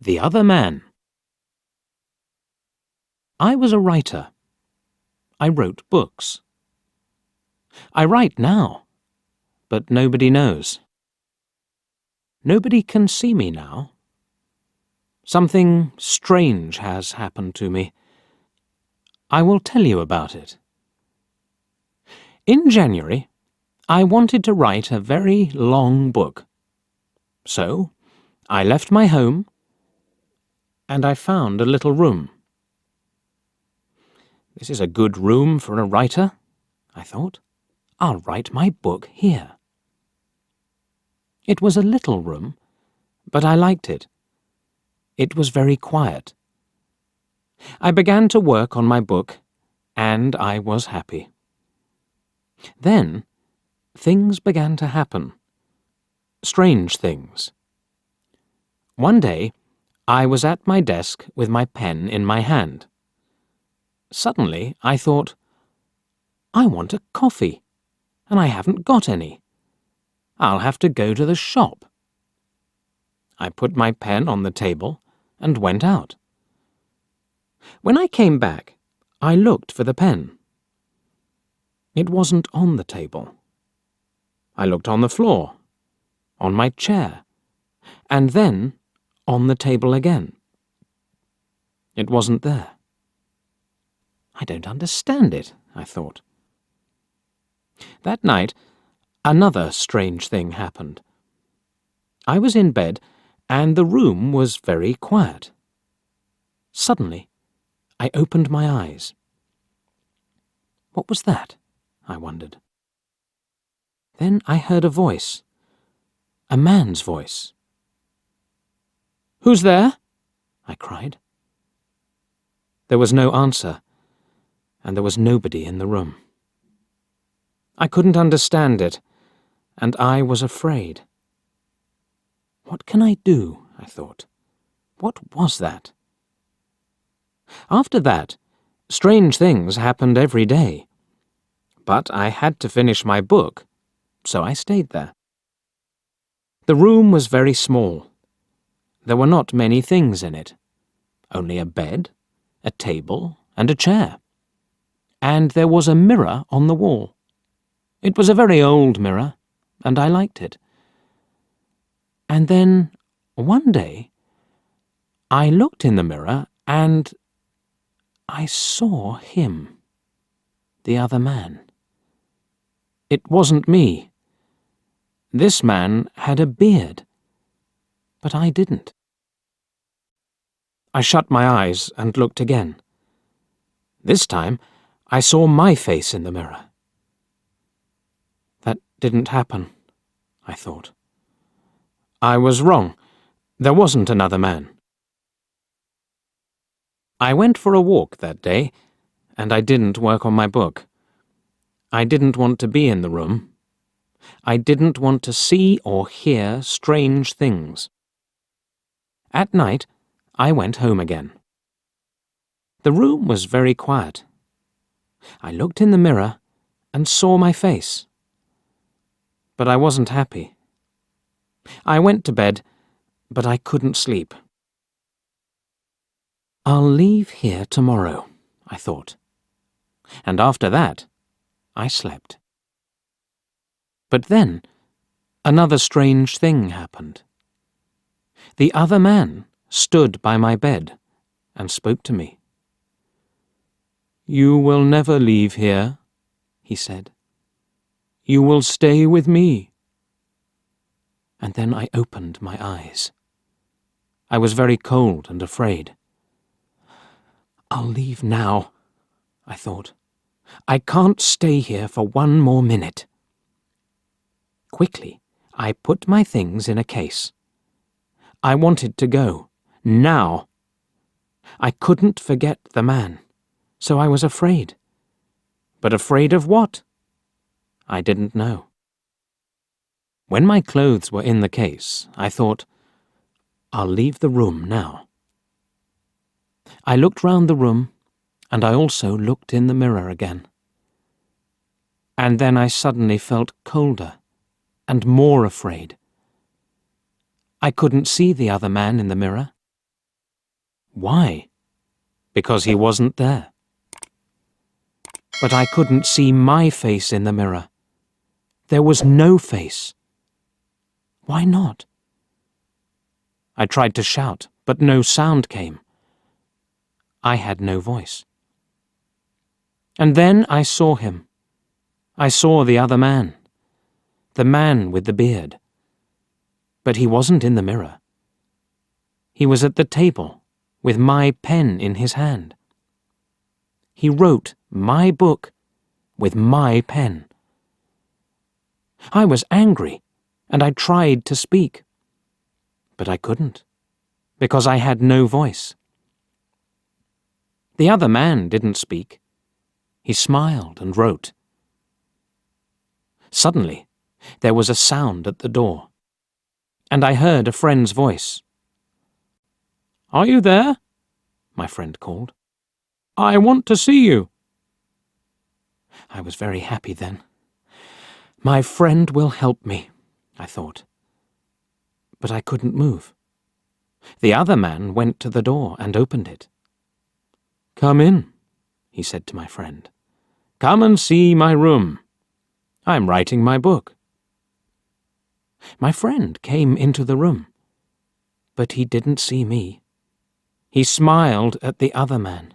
The Other Man. I was a writer. I wrote books. I write now, but nobody knows. Nobody can see me now. Something strange has happened to me. I will tell you about it. In January, I wanted to write a very long book. So, I left my home, and I found a little room. This is a good room for a writer, I thought. I'll write my book here. It was a little room, but I liked it. It was very quiet. I began to work on my book, and I was happy. Then, things began to happen. Strange things. One day, I was at my desk with my pen in my hand. Suddenly, I thought, I want a coffee, and I haven't got any. I'll have to go to the shop. I put my pen on the table and went out. When I came back, I looked for the pen. It wasn't on the table. I looked on the floor, on my chair, and then on the table again. It wasn't there. I don't understand it, I thought. That night, another strange thing happened. I was in bed, and the room was very quiet. Suddenly, I opened my eyes. What was that? I wondered. Then I heard a voice, a man's voice. "Who's there?" I cried. There was no answer, and there was nobody in the room. I couldn't understand it, and I was afraid. What can I do? I thought. What was that? After that, strange things happened every day. But I had to finish my book, so I stayed there. The room was very small. There were not many things in it. Only a bed, a table, and a chair. And there was a mirror on the wall. It was a very old mirror, and I liked it. And then, one day, I looked in the mirror and I saw him, the other man. It wasn't me. This man had a beard, but I didn't. I shut my eyes and looked again. This time, I saw my face in the mirror. That didn't happen, I thought. I was wrong. There wasn't another man. I went for a walk that day, and I didn't work on my book. I didn't want to be in the room. I didn't want to see or hear strange things. At night, I went home again. The room was very quiet. I looked in the mirror and saw my face. But I wasn't happy. I went to bed, but I couldn't sleep. I'll leave here tomorrow, I thought. And after that, I slept. But then, another strange thing happened. The other man stood by my bed and spoke to me. "You will never leave here," he said. "You will stay with me." And then I opened my eyes. I was very cold and afraid. I'll leave now, I thought. I can't stay here for one more minute. Quickly, I put my things in a case. I wanted to go, now. I couldn't forget the man, so I was afraid. But afraid of what? I didn't know. When my clothes were in the case, I thought, I'll leave the room now. I looked round the room, and I also looked in the mirror again. And then I suddenly felt colder and more afraid. I couldn't see the other man in the mirror. Why? Because he wasn't there. But I couldn't see my face in the mirror. There was no face. Why not? I tried to shout, but no sound came. I had no voice. And then I saw him. I saw the other man, the man with the beard. But he wasn't in the mirror. He was at the table, with my pen in his hand. He wrote my book with my pen. I was angry, and I tried to speak. But I couldn't, because I had no voice. The other man didn't speak. He smiled and wrote. Suddenly, there was a sound at the door, and I heard a friend's voice. "Are you there?" my friend called. "I want to see you." I was very happy then. My friend will help me, I thought. But I couldn't move. The other man went to the door and opened it. "Come in," he said to my friend. "Come and see my room. I'm writing my book." My friend came into the room, but he didn't see me. He smiled at the other man.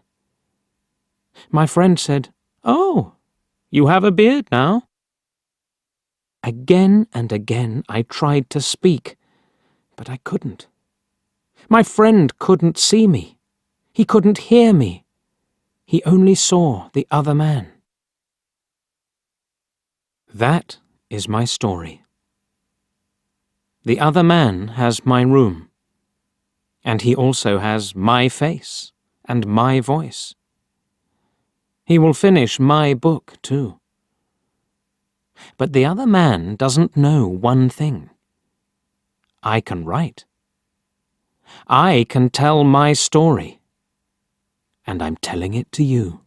My friend said, "Oh, you have a beard now?" Again and again I tried to speak, but I couldn't. My friend couldn't see me. He couldn't hear me. He only saw the other man. That is my story. The other man has my room, and he also has my face and my voice. He will finish my book too. But the other man doesn't know one thing. I can write. I can tell my story, and I'm telling it to you.